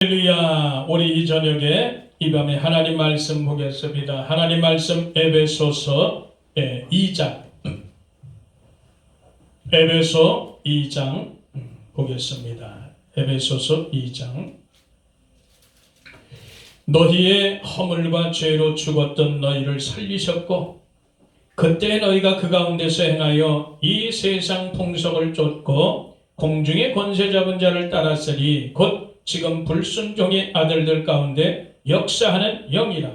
할렐루야. 우리 이 저녁에 이 밤에 하나님 말씀 보겠습니다. 하나님 말씀 에베소서 2장 에베소 2장 보겠습니다. 에베소서 2장. 너희의 허물과 죄로 죽었던 너희를 살리셨고 그때 너희가 그 가운데서 행하여 이 세상 풍속을 쫓고 공중의 권세 잡은 자를 따랐으니 곧 지금 불순종의 아들들 가운데 역사하는 영이라.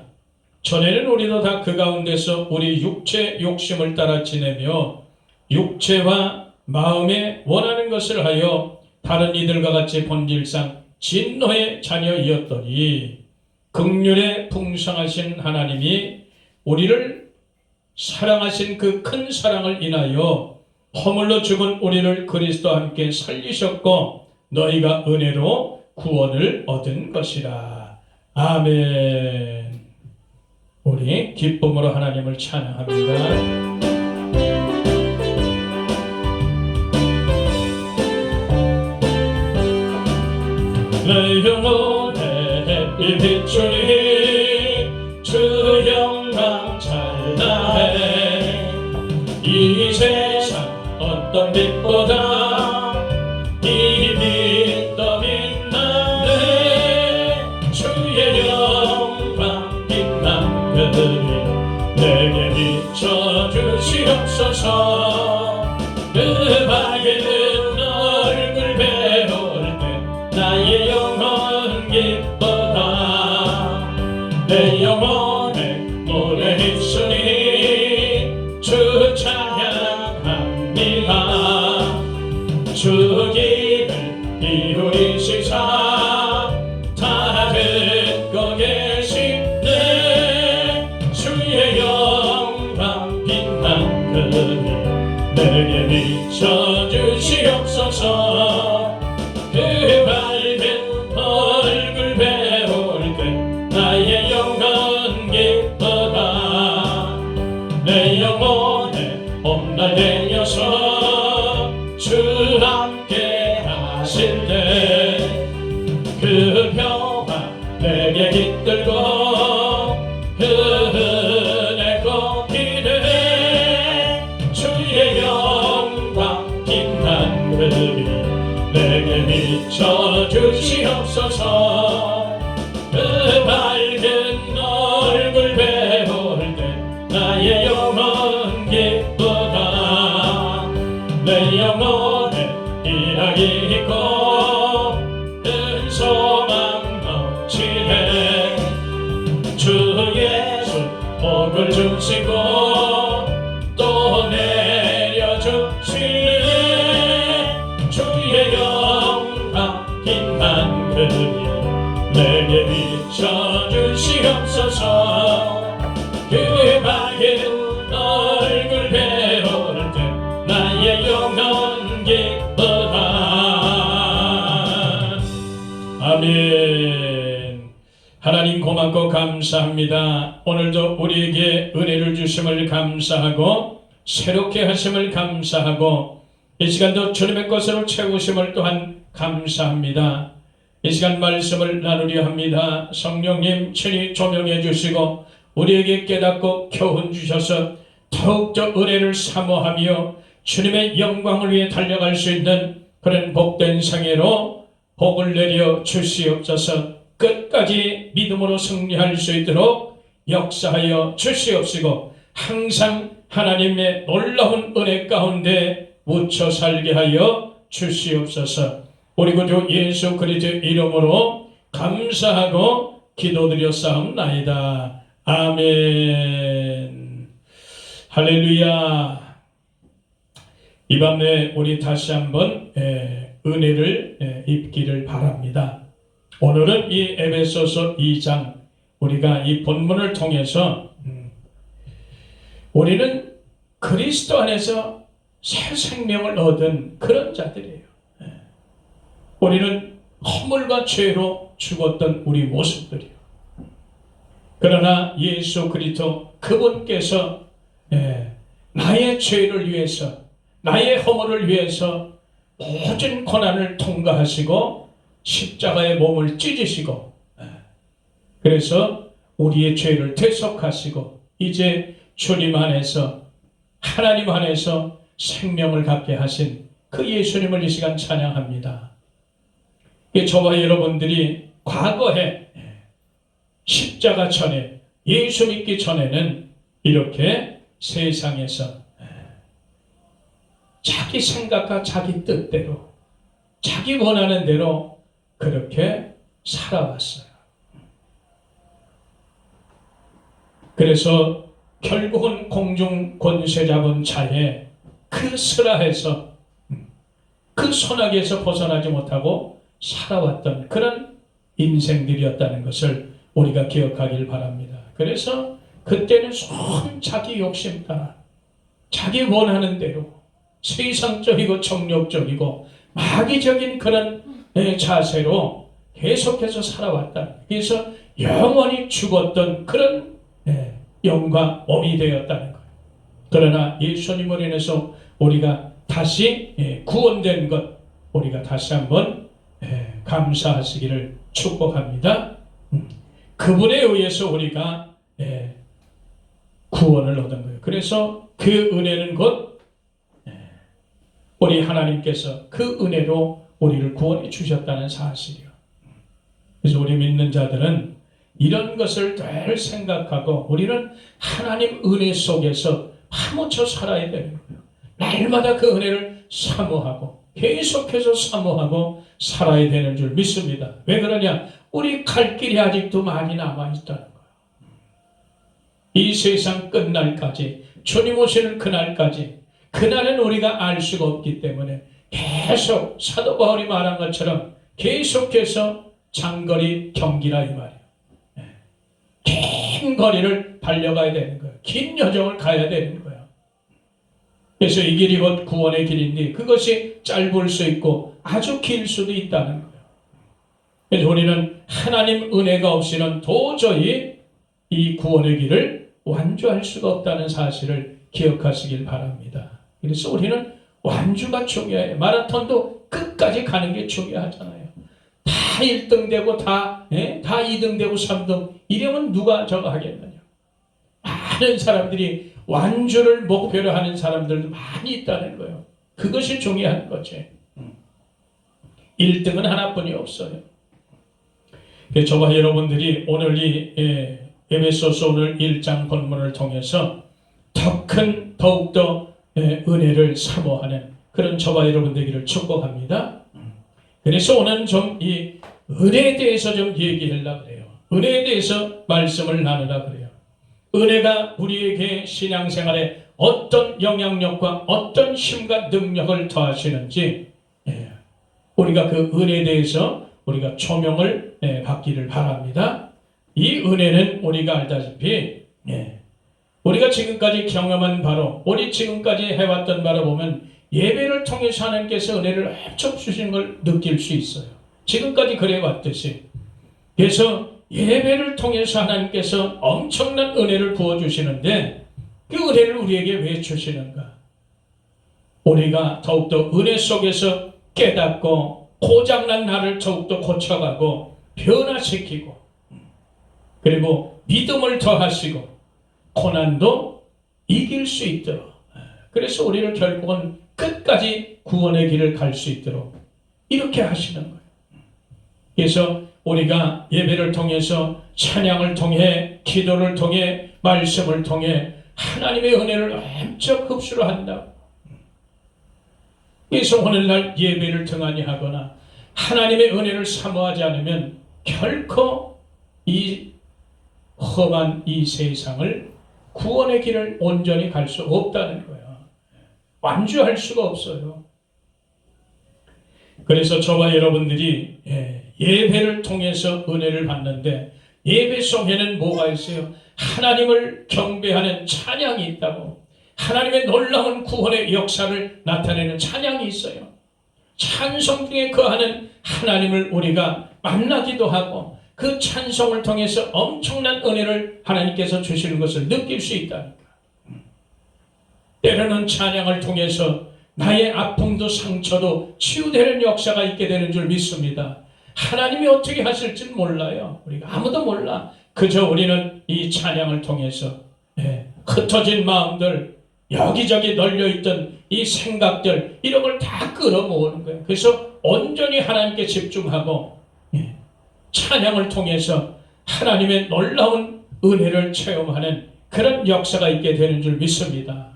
전에는 우리도 다 그 가운데서 우리 육체 욕심을 따라 지내며 육체와 마음에 원하는 것을 하여 다른 이들과 같이 본질상 진노의 자녀이었더니 긍휼에 풍성하신 하나님이 우리를 사랑하신 그 큰 사랑을 인하여 허물로 죽은 우리를 그리스도와 함께 살리셨고 너희가 은혜로 구원을 얻은 것이라. 아멘. 우리 기쁨으로 하나님을 찬양합니다. 내 영혼에 햇빛 비추니 주 영광 찬양해. 이 세상 어떤 빛보다 이 빛 더 빛나네. 주의 영광 빛난 그들이 내게 비춰주시옵소서. 그 밝은 얼굴 배울 때 나의 영혼 기뻐라. 내 영혼에 노래 있으니 주 찬양합니다. 주 길을 기울이시사 다 듣고 계시네. 주의 영광 빛난 그들이 내게 비춰주시옵소서. 그 밝은 얼굴 배울 때 나의 영혼 기뻐라. 내 영혼에 옴날내어서 주 함께 하실 때 그 평화 내게 깃들고 그 은혜 꽃이네. 주의 영광 빛난 그들이 내게 비춰주시옵소서. 그 밝은 얼굴 배울 때 나의 영혼 기쁘다. 내 영혼에 희락이 있고 큰 소망 넘치네. 주 예수 복을 주시고 또 내려주시네. 주의 영광 빛난 그들이 내게 비춰주시옵소서. 그 밝은 얼굴 배울 때 나의 영혼 기쁘다. 아멘. 하나님 고맙고 감사합니다. 오늘도 우리에게 은혜를 주심을 감사하고 새롭게 하심을 감사하고 이 시간도 주님의 것으로 채우심을 또한 감사합니다. 이 시간 말씀을 나누려 합니다. 성령님 친히 조명해 주시고 우리에게 깨닫고 교훈 주셔서 더욱더 은혜를 사모하며 주님의 영광을 위해 달려갈 수 있는 그런 복된 생애로 복을 내려 주시옵소서. 끝까지 믿음으로 승리할 수 있도록 역사하여 주시옵시고 항상 하나님의 놀라운 은혜 가운데 묻혀 살게 하여 주시옵소서. 우리 구주 예수 그리스도의 이름으로 감사하고 기도드렸사옵나이다. 아멘. 할렐루야. 이 밤에 우리 다시 한번 은혜를 입기를 바랍니다. 오늘은 이 에베소서 2장 우리가 이 본문을 통해서 우리는 그리스도 안에서 새 생명을 얻은 그런 자들이에요. 우리는 허물과 죄로 죽었던 우리 모습들이요. 그러나 예수 그리스도 그분께서 나의 죄를 위해서 나의 허물을 위해서 모든 고난을 통과하시고 십자가의 몸을 찢으시고 그래서 우리의 죄를 대속하시고 이제 주님 안에서 하나님 안에서 생명을 갖게 하신 그 예수님을 이 시간 찬양합니다. 저와 여러분들이 과거에 십자가 전에 예수 믿기 전에는 이렇게 세상에서 자기 생각과 자기 뜻대로 자기 원하는 대로 그렇게 살아왔어요. 그래서 결국은 공중 권세 잡은 자의 그 슬하에서 그 소나기에서 벗어나지 못하고 살아왔던 그런 인생들이었다는 것을 우리가 기억하길 바랍니다. 그래서 그때는 손 자기 욕심 따라 자기 원하는 대로 세상적이고 정욕적이고 마귀적인 그런 자세로 계속해서 살아왔다. 그래서 영원히 죽었던 그런 영과 몸이 되었다는 거예요. 그러나 예수님으로 인해서 우리가 다시 구원된 것 우리가 다시 한번 감사하시기를 축복합니다. 그분에 의해서 우리가 구원을 얻은 거예요. 그래서 그 은혜는 곧 우리 하나님께서 그 은혜로 우리를 구원해 주셨다는 사실이요. 그래서 우리 믿는 자들은 이런 것을 늘 생각하고 우리는 하나님 은혜 속에서 파묻혀 살아야 되는 거예요. 날마다 그 은혜를 사모하고 계속해서 사모하고 살아야 되는 줄 믿습니다. 왜 그러냐? 우리 갈 길이 아직도 많이 남아있다는 거예요. 이 세상 끝날까지 주님 오시는 그날까지 그날은 우리가 알 수가 없기 때문에 계속 사도 바울이 말한 것처럼 계속해서 장거리 경기라 이 말이에요. 긴 거리를 달려가야 되는 거예요. 긴 여정을 가야 되는 거예요. 그래서 이 길이 곧 구원의 길인데 그것이 짧을 수 있고 아주 길 수도 있다는 거예요. 그래서 우리는 하나님 은혜가 없이는 도저히 이 구원의 길을 완주할 수가 없다는 사실을 기억하시길 바랍니다. 그래서 우리는 완주가 중요해요. 마라톤도 끝까지 가는 게 중요하잖아요. 다 1등 되고 다 2등 되고 3등 이러면 누가 저거 하겠느냐. 많은 사람들이 완주를 목표로 하는 사람들도 많이 있다는 거예요. 그것이 중요한 거지. 1등은 하나뿐이 없어요. 저와 여러분들이 오늘 이 에베소서 오늘 1장 본문을 통해서 더욱더 은혜를 사모하는 그런 저와 여러분 되기를 축복합니다. 그래서 오늘은 좀 이 은혜에 대해서 좀 얘기하려고 그래요. 은혜에 대해서 말씀을 나누려고 그래요. 은혜가 우리에게 신앙생활에 어떤 영향력과 어떤 힘과 능력을 더하시는지 우리가 그 은혜에 대해서 우리가 조명을 받기를 바랍니다. 이 은혜는 우리가 알다시피 우리가 지금까지 경험한 바로 우리 지금까지 해왔던 바로 보면 예배를 통해서 하나님께서 은혜를 엄청 주시는 걸 느낄 수 있어요. 지금까지 그래왔듯이. 그래서 예배를 통해서 하나님께서 엄청난 은혜를 부어주시는데 그 은혜를 우리에게 왜 주시는가? 우리가 더욱더 은혜 속에서 깨닫고 고장난 나를 더욱더 고쳐가고 변화시키고 그리고 믿음을 더하시고 고난도 이길 수 있도록 그래서 우리를 결국은 끝까지 구원의 길을 갈 수 있도록 이렇게 하시는 거예요. 그래서 우리가 예배를 통해서 찬양을 통해 기도를 통해 말씀을 통해 하나님의 은혜를 엄청 흡수를 한다. 그래서 오늘날 예배를 등한히 하거나 하나님의 은혜를 사모하지 않으면 결코 이 험한 이 세상을 구원의 길을 온전히 갈 수 없다는 거예요. 완주할 수가 없어요. 그래서 저와 여러분들이 예배를 통해서 은혜를 받는데 예배 속에는 뭐가 있어요? 하나님을 경배하는 찬양이 있다고. 하나님의 놀라운 구원의 역사를 나타내는 찬양이 있어요. 찬송 중에 거하는 하나님을 우리가 만나기도 하고 그 찬송을 통해서 엄청난 은혜를 하나님께서 주시는 것을 느낄 수 있다니까. 때로는 찬양을 통해서 나의 아픔도 상처도 치유되는 역사가 있게 되는 줄 믿습니다. 하나님이 어떻게 하실지는 몰라요. 우리가 아무도 몰라. 그저 우리는 이 찬양을 통해서 흩어진 마음들, 여기저기 널려있던 이 생각들, 이런 걸 다 끌어모으는 거예요. 그래서 온전히 하나님께 집중하고 찬양을 통해서 하나님의 놀라운 은혜를 체험하는 그런 역사가 있게 되는 줄 믿습니다.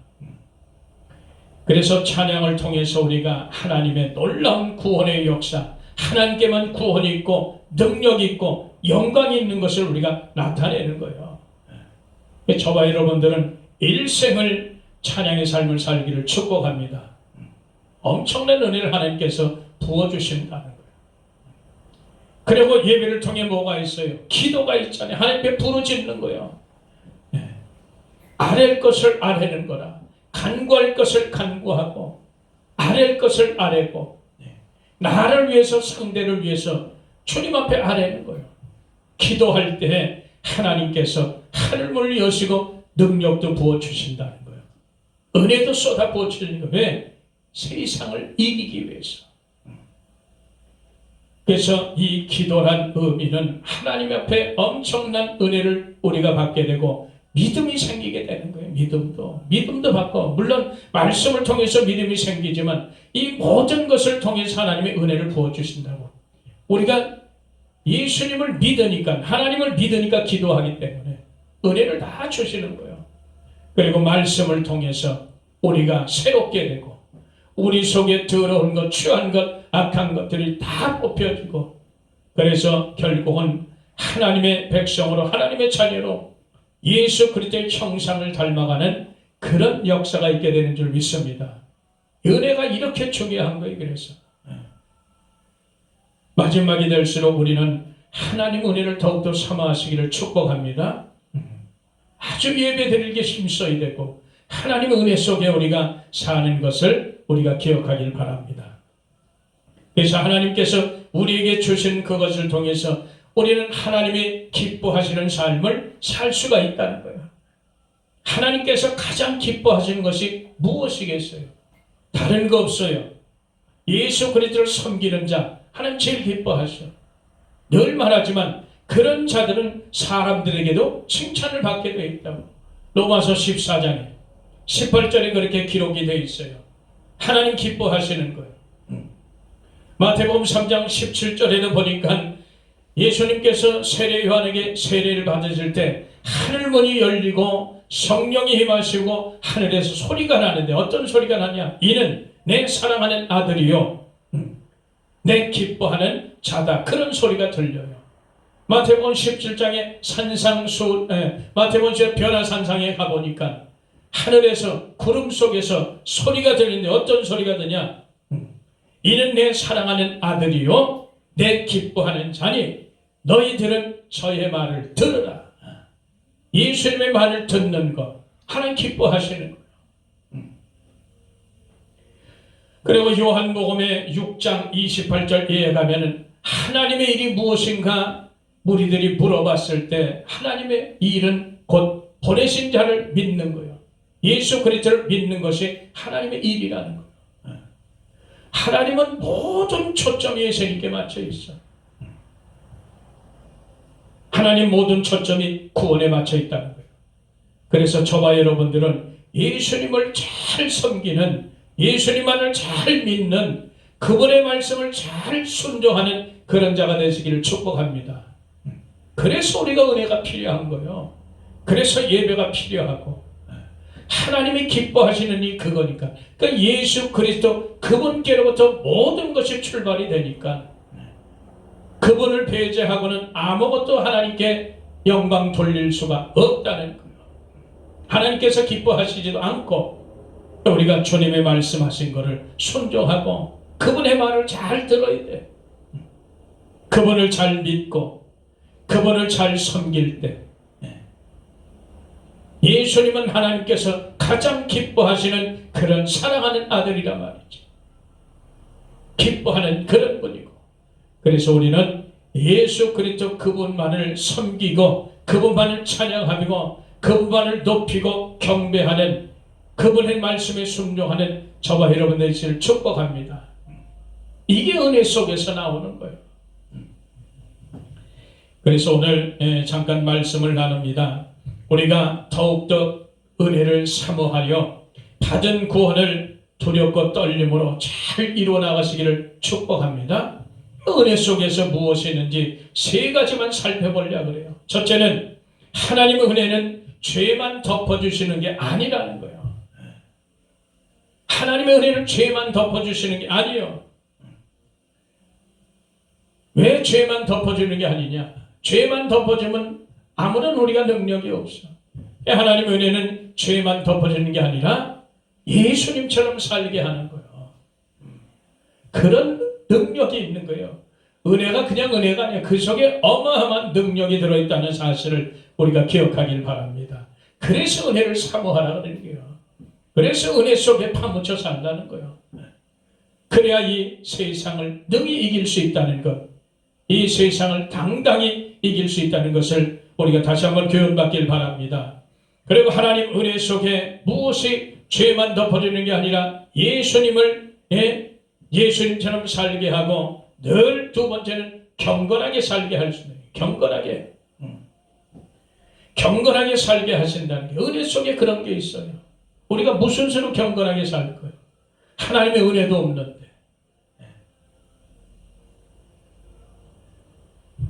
그래서 찬양을 통해서 우리가 하나님의 놀라운 구원의 역사, 하나님께만 구원이 있고 능력이 있고 영광이 있는 것을 우리가 나타내는 거예요. 저와 여러분들은 일생을 찬양의 삶을 살기를 축복합니다. 엄청난 은혜를 하나님께서 부어주신다는 거예요. 그리고 예배를 통해 뭐가 있어요? 기도가 있잖아요. 하나님께 부르짖는 거예요. 아랠 것을 아뢰는 거라. 간구할 것을 간구하고 아랠 것을 아뢰고 나를 위해서 상대를 위해서 주님 앞에 아뢰는 거예요. 기도할 때 하나님께서 하늘문을 여시고 능력도 부어주신다는 거예요. 은혜도 쏟아 부어주시는 거예요. 왜? 세상을 이기기 위해서. 그래서 이 기도란 의미는 하나님 앞에 엄청난 은혜를 우리가 받게 되고 믿음이 생기게 되는 거예요. 믿음도 받고, 물론 말씀을 통해서 믿음이 생기지만 이 모든 것을 통해서 하나님의 은혜를 부어주신다고. 우리가 예수님을 믿으니까, 하나님을 믿으니까 기도하기 때문에 은혜를 다 주시는 거예요. 그리고 말씀을 통해서 우리가 새롭게 되고 우리 속에 더러운 것, 추한 것, 악한 것들이 다 뽑혀지고, 그래서 결국은 하나님의 백성으로, 하나님의 자녀로 예수 그리스도의 형상을 닮아가는 그런 역사가 있게 되는 줄 믿습니다. 은혜가 이렇게 중요한 거예요. 그래서 마지막이 될수록 우리는 하나님 은혜를 더욱더 사모하시기를 축복합니다. 아주 예배드리기에 힘써야 되고 하나님의 은혜 속에 우리가 사는 것을 우리가 기억하길 바랍니다. 그래서 하나님께서 우리에게 주신 그것을 통해서 우리는 하나님이 기뻐하시는 삶을 살 수가 있다는 거예요. 하나님께서 가장 기뻐하시는 것이 무엇이겠어요? 다른 거 없어요. 예수 그리스도를 섬기는 자, 하나님 제일 기뻐하셔. 늘 말하지만 그런 자들은 사람들에게도 칭찬을 받게 되어 있다고. 로마서 14장에 18절에 그렇게 기록이 되어 있어요. 하나님 기뻐하시는 거예요. 마태복음 3장 17절에도 보니까 예수님께서 세례 요한에게 세례를 받으실 때 하늘문이 열리고 성령이 임하시고 하늘에서 소리가 나는데 어떤 소리가 나냐? 이는 내 사랑하는 아들이요 내 기뻐하는 자다. 그런 소리가 들려요. 마태복음 17장에 마태복음 변화산상에 가보니까 하늘에서 구름 속에서 소리가 들리는데 어떤 소리가 드냐? 이는 내 사랑하는 아들이요 내 기뻐하는 자니 너희들은 저의 말을 들으라. 예수님의 말을 듣는 것, 하나님 기뻐하시는 거예요. 그리고 요한복음의 6장 28절에 가면은 하나님의 일이 무엇인가 무리들이 물어봤을 때 하나님의 일은 곧 보내신 자를 믿는 거예요. 예수 그리스도를 믿는 것이 하나님의 일이라는 거예요. 하나님은 모든 초점이 예수님께 맞춰 있어. 하나님 모든 초점이 구원에 맞춰 있다는 거예요. 그래서 저와 여러분들은 예수님을 잘 섬기는, 예수님만을 잘 믿는, 그분의 말씀을 잘 순종하는 그런 자가 되시기를 축복합니다. 그래서 우리가 은혜가 필요한 거예요. 그래서 예배가 필요하고 하나님이 기뻐하시는 이 그거니까. 그러니까 예수 그리스도 그분께로부터 모든 것이 출발이 되니까 그분을 배제하고는 아무것도 하나님께 영광 돌릴 수가 없다는 거예요. 하나님께서 기뻐하시지도 않고 우리가 주님의 말씀하신 것을 순종하고 그분의 말을 잘 들어야 돼. 그분을 잘 믿고 그분을 잘 섬길 때 예수님은 하나님께서 가장 기뻐하시는 그런 사랑하는 아들이라 말이죠. 기뻐하는 그런 분이고, 그래서 우리는 예수 그리스도 그분만을 섬기고 그분만을 찬양하고 그분만을 높이고 경배하는 그분의 말씀에 순종하는 저와 여러분 되시기를 축복합니다. 이게 은혜 속에서 나오는 거예요. 그래서 오늘 잠깐 말씀을 나눕니다. 우리가 더욱더 은혜를 사모하여 받은 구원을 두렵고 떨림으로 잘 이루어 나가시기를 축복합니다. 은혜 속에서 무엇이 있는지 세 가지만 살펴보려고 그래요. 첫째는 하나님의 은혜는 죄만 덮어주시는 게 아니라는 거예요. 하나님의 은혜는 죄만 덮어주시는 게 아니에요. 왜 죄만 덮어주는 게 아니냐? 죄만 덮어주면 아무런 우리가 능력이 없어. 하나님의 은혜는 죄만 덮어주는 게 아니라 예수님처럼 살게 하는 거예요. 그런 능력이 있는 거예요. 은혜가 그냥 은혜가 아니라 그 속에 어마어마한 능력이 들어있다는 사실을 우리가 기억하길 바랍니다. 그래서 은혜를 사모하라 그러는 거예요. 그래서 은혜 속에 파묻혀 산다는 거예요. 그래야 이 세상을 능히 이길 수 있다는 것, 이 세상을 당당히 이길 수 있다는 것을 우리가 다시 한번 교훈받길 바랍니다. 그리고 하나님 은혜 속에 무엇이 죄만 덮어주는 게 아니라 예수님처럼 살게 하고 늘 두 번째는 경건하게 살게 할 수 있는 경건하게 살게 하신다는 게 은혜 속에 그런 게 있어요. 우리가 무슨 수로 경건하게 살 거예요? 하나님의 은혜도 없는데.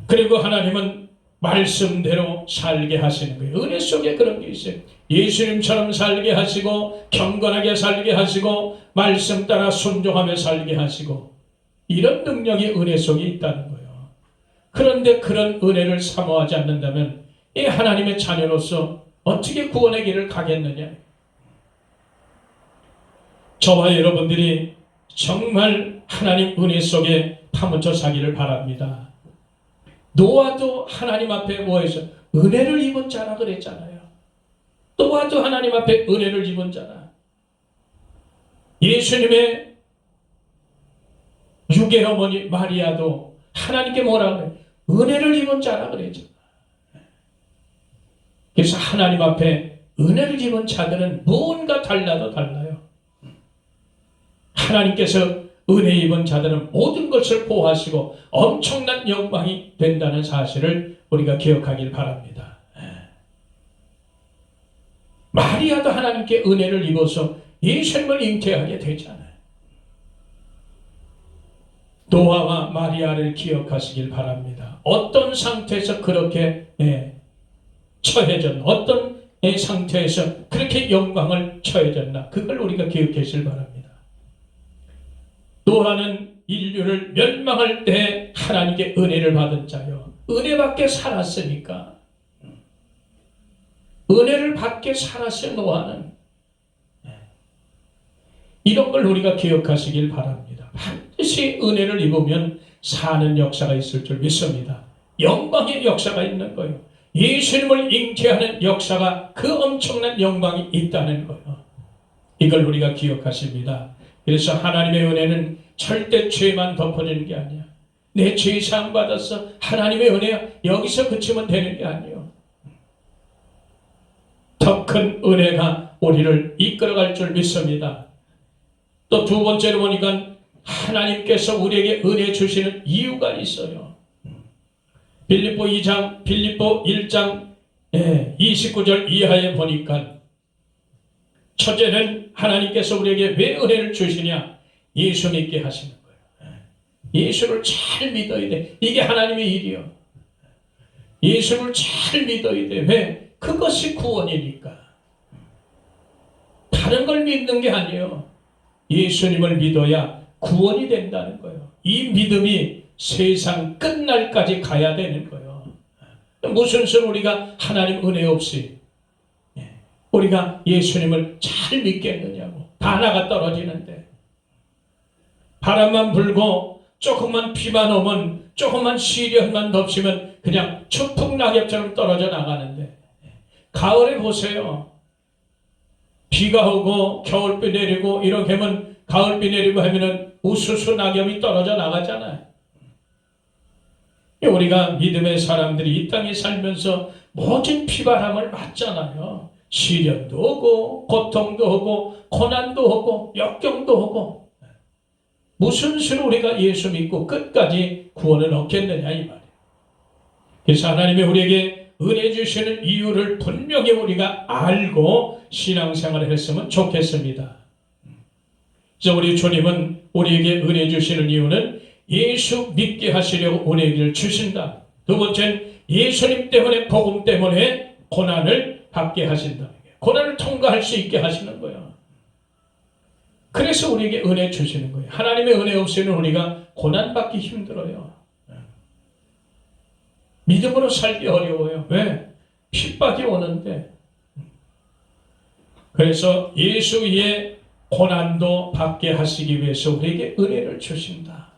그리고 하나님은 말씀대로 살게 하시는 거예요. 은혜 속에 그런 게 있어요. 예수님처럼 살게 하시고 경건하게 살게 하시고 말씀 따라 순종하며 살게 하시고 이런 능력이 은혜 속에 있다는 거예요. 그런데 그런 은혜를 사모하지 않는다면 이 하나님의 자녀로서 어떻게 구원의 길을 가겠느냐? 저와 여러분들이 정말 하나님 은혜 속에 파묻혀 사기를 바랍니다. 노아도 하나님 앞에 뭐해서 은혜를 입은 자라 그랬잖아요. 노아도 하나님 앞에 은혜를 입은 자라. 예수님의 육의 어머니 마리아도 하나님께 뭐라 그래? 은혜를 입은 자라 그랬잖아. 그래서 하나님 앞에 은혜를 입은 자들은 무언가 달라도 달라요. 하나님께서 은혜 입은 자들은 모든 것을 보호하시고 엄청난 영광이 된다는 사실을 우리가 기억하길 바랍니다. 마리아도 하나님께 은혜를 입어서 예수님을 잉태하게 되잖아요. 노아와 마리아를 기억하시길 바랍니다. 어떤 상태에서 그렇게 처해졌나, 어떤 상태에서 그렇게 영광을 처해졌나, 그걸 우리가 기억하시길 바랍니다. 노아는 인류를 멸망할 때 하나님께 은혜를 받은 자요. 은혜밖에 살았으니까. 은혜를 받게 살았어요, 노아는. 이런 걸 우리가 기억하시길 바랍니다. 반드시 은혜를 입으면 사는 역사가 있을 줄 믿습니다. 영광의 역사가 있는 거예요. 예수님을 잉태하는 역사가 그 엄청난 영광이 있다는 거예요. 이걸 우리가 기억하십니다. 그래서 하나님의 은혜는 절대 죄만 덮어주는 게 아니야. 내 죄 사함 받았어. 하나님의 은혜야. 여기서 그치면 되는 게 아니에요. 더 큰 은혜가 우리를 이끌어갈 줄 믿습니다. 또 두 번째로 보니까 하나님께서 우리에게 은혜 주시는 이유가 있어요. 빌립보 1장 29절 이하에 보니까 첫째는 하나님께서 우리에게 왜 은혜를 주시냐? 예수 믿게 하시는 거예요. 예수를 잘 믿어야 돼. 이게 하나님의 일이요. 예수를 잘 믿어야 돼. 왜? 그것이 구원이니까. 다른 걸 믿는 게 아니에요. 예수님을 믿어야 구원이 된다는 거예요. 이 믿음이 세상 끝날까지 가야 되는 거예요. 무슨 소리 우리가 하나님 은혜 없이 우리가 예수님을 잘 믿겠느냐고. 바나가 떨어지는데 바람만 불고 조금만 비만 오면 조금만 시련만 덮치면 그냥 추풍낙엽처럼 떨어져 나가는데 가을에 보세요. 비가 오고 겨울비 내리고 이렇게 하면 가을비 내리고 하면은 우수수 낙엽이 떨어져 나가잖아요. 우리가 믿음의 사람들이 이 땅에 살면서 모든 비바람을 맞잖아요. 시련도 오고 고통도 오고 고난도 오고 역경도 오고 무슨 수로 우리가 예수 믿고 끝까지 구원을 얻겠느냐 이 말이에요. 그래서 하나님이 우리에게 은혜 주시는 이유를 분명히 우리가 알고 신앙생활을 했으면 좋겠습니다. 그래서 우리 주님은 우리에게 은혜 주시는 이유는 예수 믿게 하시려고 은혜를 주신다. 두 번째는 예수님 때문에, 복음 때문에 고난을 받게 하신다. 고난을 통과할 수 있게 하시는 거예요. 그래서 우리에게 은혜 주시는 거예요. 하나님의 은혜 없이는 우리가 고난받기 힘들어요. 믿음으로 살기 어려워요. 왜? 핍박이 오는데. 그래서 예수 위에 고난도 받게 하시기 위해서 우리에게 은혜를 주신다.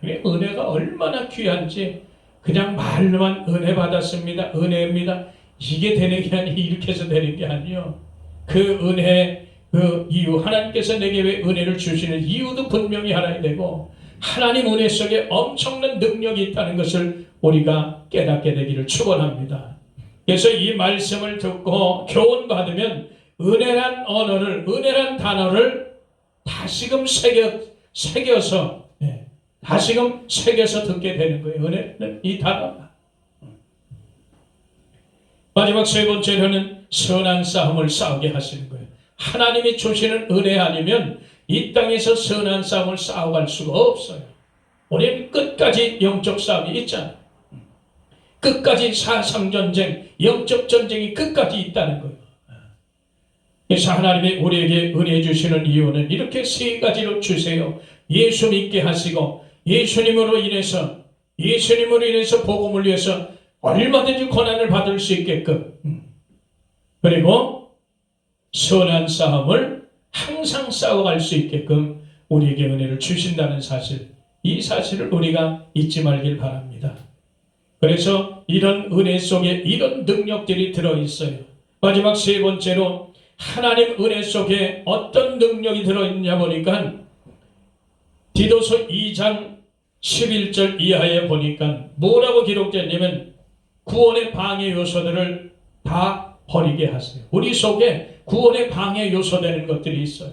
은혜가 얼마나 귀한지 그냥 말로만 은혜 받았습니다, 은혜입니다, 이게 되는 게 아니고 이렇게 해서 되는 게 아니에요. 그 은혜, 그 이유, 하나님께서 내게 왜 은혜를 주시는 이유도 분명히 알아야 되고, 하나님 은혜 속에 엄청난 능력이 있다는 것을 우리가 깨닫게 되기를 축원합니다. 그래서 이 말씀을 듣고 교훈 받으면 은혜란 언어를, 은혜란 단어를 다시금 새겨서 다시금 새겨서 듣게 되는 거예요. 은혜는 이 단어가. 마지막 세 번째로는 선한 싸움을 싸우게 하시는 거예요. 하나님이 주시는 은혜 아니면 이 땅에서 선한 싸움을 싸워갈 수가 없어요. 우리는 끝까지 영적 싸움이 있잖아요. 끝까지 사상전쟁, 영적 전쟁이 끝까지 있다는 거예요. 그래서 하나님이 우리에게 은혜 주시는 이유는 이렇게 세 가지로 주세요. 예수 믿게 하시고, 예수님으로 인해서 복음을 위해서 얼마든지 고난을 받을 수 있게끔, 그리고 선한 싸움을 항상 싸워갈 수 있게끔 우리에게 은혜를 주신다는 사실, 이 사실을 우리가 잊지 말길 바랍니다. 그래서 이런 은혜 속에 이런 능력들이 들어있어요. 마지막 세 번째로 하나님 은혜 속에 어떤 능력이 들어있냐 보니까 디도서 2장 11절 이하에 보니까 뭐라고 기록되냐면 구원의 방해 요소들을 다 버리게 하세요. 우리 속에 구원의 방해 요소되는 것들이 있어요.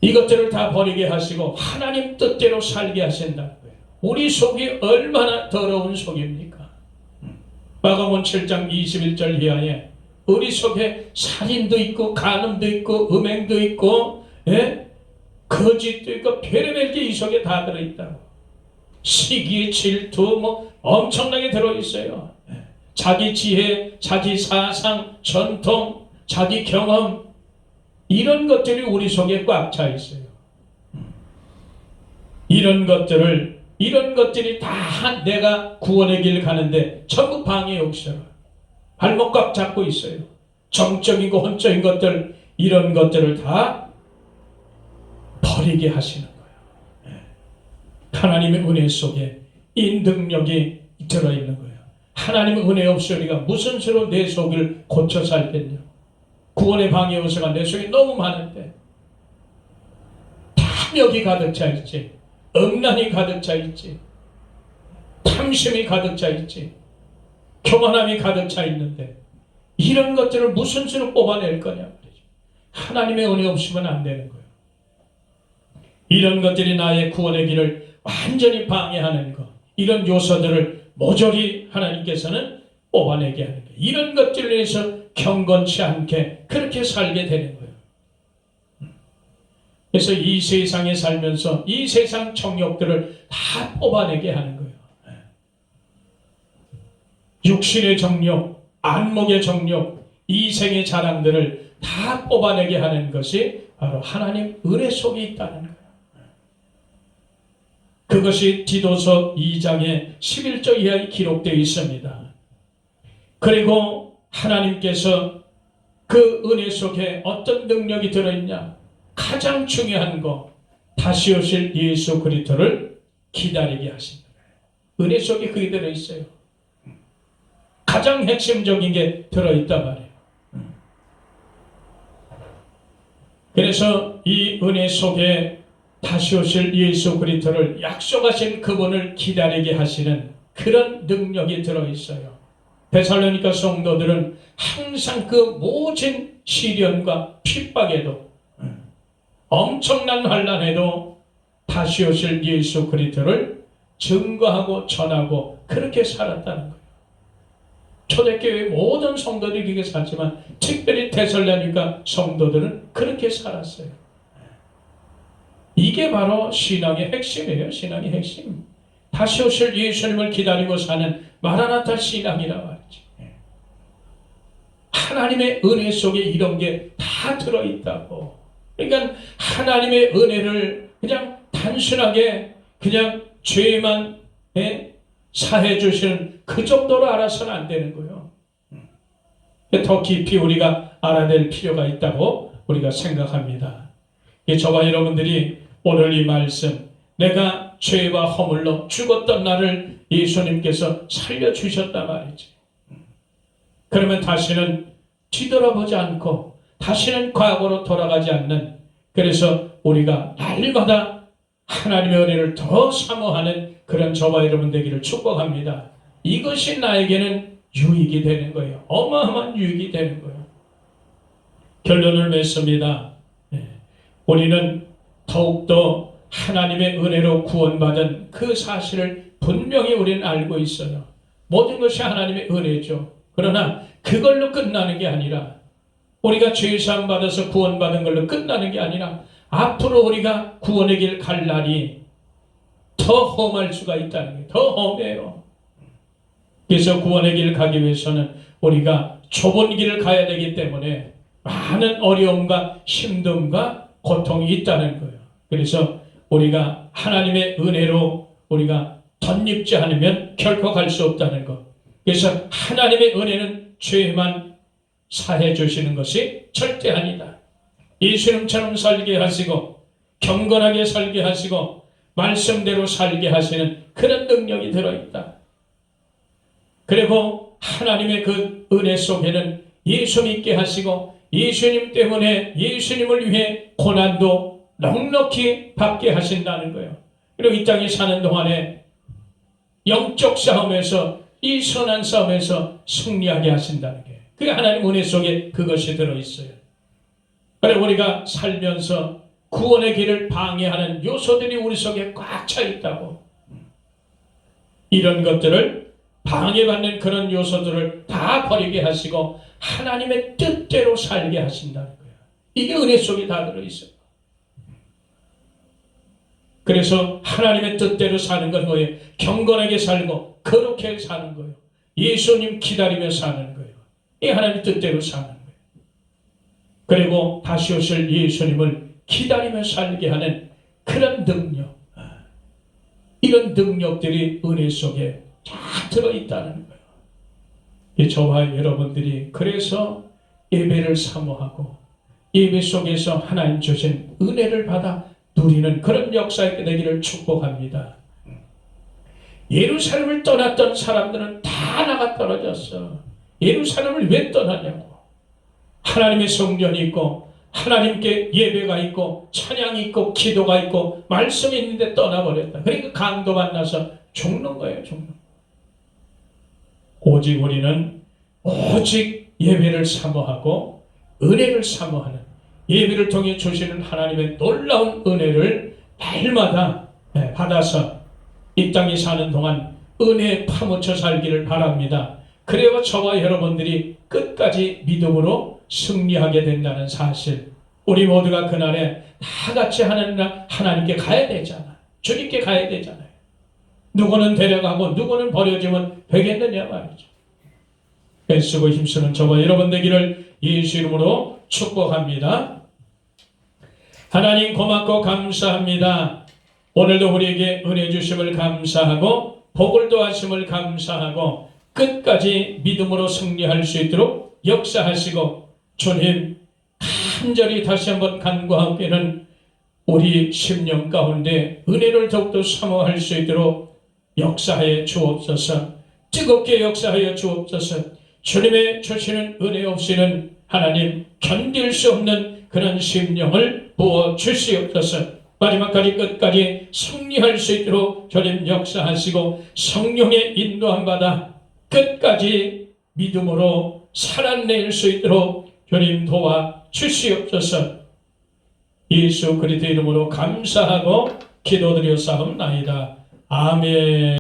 이것들을 다 버리게 하시고 하나님 뜻대로 살게 하신다는 거예요. 우리 속이 얼마나 더러운 속입니까? 마가복음 7장 21절 이하에 우리 속에 살인도 있고 간음도 있고 음행도 있고 거짓도 있고 별의별 게 이 속에 다 들어있다고. 시기, 질투 엄청나게 들어있어요. 자기 지혜, 자기 사상, 전통, 자기 경험, 이런 것들이 우리 속에 꽉 차 있어요. 이런 것들이 다 내가 구원의 길 가는데 전부 방해 요소로 발목 꽉 잡고 있어요. 정적이고 혼적인 것들, 이런 것들을 다 버리게 하시는 거예요. 하나님의 은혜 속에 이 능력이 들어있는 거예요. 하나님의 은혜 없이 우리가 무슨 수로 내 속을 고쳐 살겠냐. 구원의 방해 요소가 내 속에 너무 많은데 탐욕이 가득 차 있지, 음란이 가득 차 있지, 탐심이 가득 차 있지, 교만함이 가득 차 있는데 이런 것들을 무슨 수로 뽑아낼 거냐. 하나님의 은혜 없으면 안 되는 거예요. 이런 것들이 나의 구원의 길을 완전히 방해하는 것, 이런 요소들을 모조리 하나님께서는 뽑아내게 하는 거예요. 이런 것들을 위해서 경건치 않게 그렇게 살게 되는 거예요. 그래서 이 세상에 살면서 이 세상 정욕들을 다 뽑아내게 하는 거예요. 육신의 정욕, 안목의 정욕, 이생의 자랑들을 다 뽑아내게 하는 것이 바로 하나님 은혜 속에 있다는 거예요. 그것이 디도서 2장의 11절 이하에 기록되어 있습니다. 그리고 하나님께서 그 은혜 속에 어떤 능력이 들어있냐? 가장 중요한 거, 다시 오실 예수 그리스도를 기다리게 하신다. 은혜 속에 그게 들어있어요. 가장 핵심적인 게 들어있단 말이에요. 그래서 이 은혜 속에 다시 오실 예수 그리스도를 약속하신 그분을 기다리게 하시는 그런 능력이 들어있어요. 데살로니가 성도들은 항상 그 모진 시련과 핍박에도 엄청난 환난에도 다시 오실 예수 그리스도를 증거하고 전하고 그렇게 살았다는 거예요. 초대교회 모든 성도들이 그렇게 살지만 특별히 데살로니가 성도들은 그렇게 살았어요. 이게 바로 신앙의 핵심이에요. 신앙의 핵심. 다시 오실 예수님을 기다리고 사는 마라나타 신앙이라 말이지. 하나님의 은혜 속에 이런 게 다 들어있다고. 그러니까 하나님의 은혜를 그냥 단순하게 그냥 죄만 사해 주시는 그 정도로 알아서는 안 되는 거예요. 더 깊이 우리가 알아야 될 필요가 있다고 우리가 생각합니다. 저와 여러분들이 오늘 이 말씀, 내가 죄와 허물로 죽었던 나를 예수님께서 살려주셨단 말이지. 그러면 다시는 뒤돌아보지 않고 다시는 과거로 돌아가지 않는, 그래서 우리가 날마다 하나님의 은혜를 더 사모하는 그런 저와 여러분 되기를 축복합니다. 이것이 나에게는 유익이 되는 거예요. 어마어마한 유익이 되는 거예요. 결론을 맺습니다. 우리는 더욱더 하나님의 은혜로 구원받은 그 사실을 분명히 우리는 알고 있어요. 모든 것이 하나님의 은혜죠. 그러나 그걸로 끝나는 게 아니라, 우리가 죄사함 받아서 구원받은 걸로 끝나는 게 아니라 앞으로 우리가 구원의 길 갈 날이 더 험할 수가 있다는 게, 더 험해요. 그래서 구원의 길 가기 위해서는 우리가 좁은 길을 가야 되기 때문에 많은 어려움과 힘듦과 고통이 있다는 거예요. 그래서 우리가 하나님의 은혜로 우리가 덧입지 않으면 결코 갈 수 없다는 것. 그래서 하나님의 은혜는 죄만 사해 주시는 것이 절대 아니다. 예수님처럼 살게 하시고 경건하게 살게 하시고 말씀대로 살게 하시는 그런 능력이 들어있다. 그리고 하나님의 그 은혜 속에는 예수 믿게 하시고 예수님 때문에 예수님을 위해 고난도 넉넉히 받게 하신다는 거예요. 그리고 이 땅에 사는 동안에 영적 싸움에서, 이 선한 싸움에서 승리하게 하신다는 게, 그게 하나님 은혜 속에 그것이 들어있어요. 그리고 우리가 살면서 구원의 길을 방해하는 요소들이 우리 속에 꽉 차 있다고. 이런 것들을 방해받는 그런 요소들을 다 버리게 하시고 하나님의 뜻대로 살게 하신다는 거예요. 이게 은혜 속에 다 들어있어요. 그래서 하나님의 뜻대로 사는 건 뭐예요? 경건하게 살고 거룩하게 사는 거예요. 예수님 기다리며 사는 거예요. 이 하나님의 뜻대로 사는 거예요. 그리고 다시 오실 예수님을 기다리며 살게 하는 그런 능력, 이런 능력들이 은혜 속에 다 들어있다는 거예요. 저와 여러분들이 그래서 예배를 사모하고 예배 속에서 하나님 주신 은혜를 받아 누리는 그런 역사가 되기를 축복합니다. 예루살렘을 떠났던 사람들은 다 나가 떨어졌어. 예루살렘을 왜 떠나냐고. 하나님의 성전이 있고 하나님께 예배가 있고 찬양이 있고 기도가 있고 말씀이 있는데 떠나버렸다. 그러니까 강도 만나서 죽는 거예요. 죽는 거예요. 오직 우리는 오직 예배를 사모하고 은혜를 사모하는, 예배를 통해 주시는 하나님의 놀라운 은혜를 날마다 받아서 이 땅에 사는 동안 은혜에 파묻혀 살기를 바랍니다. 그래야 저와 여러분들이 끝까지 믿음으로 승리하게 된다는 사실, 우리 모두가 그날에 다 같이 하나님께 가야 되잖아. 주님께 가야 되잖아요. 누구는 데려가고 누구는 버려지면 되겠느냐 말이죠. 애쓰고 힘쓰는 저와 여러분 되기를 예수 이름으로 축복합니다. 하나님 고맙고 감사합니다. 오늘도 우리에게 은혜 주심을 감사하고 복을 더하심을 감사하고 끝까지 믿음으로 승리할 수 있도록 역사하시고, 주님 간절히 다시 한번 간구하기는 우리 심령 가운데 은혜를 더욱더 사모할 수 있도록 역사하여 주옵소서. 뜨겁게 역사하여 주옵소서. 주님의 주시는 은혜 없이는 하나님 견딜 수 없는 그런 심령을 부어 주시옵소서. 마지막까지 끝까지 승리할 수 있도록 주님 역사하시고 성령의 인도함 받아 끝까지 믿음으로 살아낼 수 있도록 주님 도와 주시옵소서. 예수 그리스도 이름으로 감사하고 기도드려 싸움나이다. 아멘.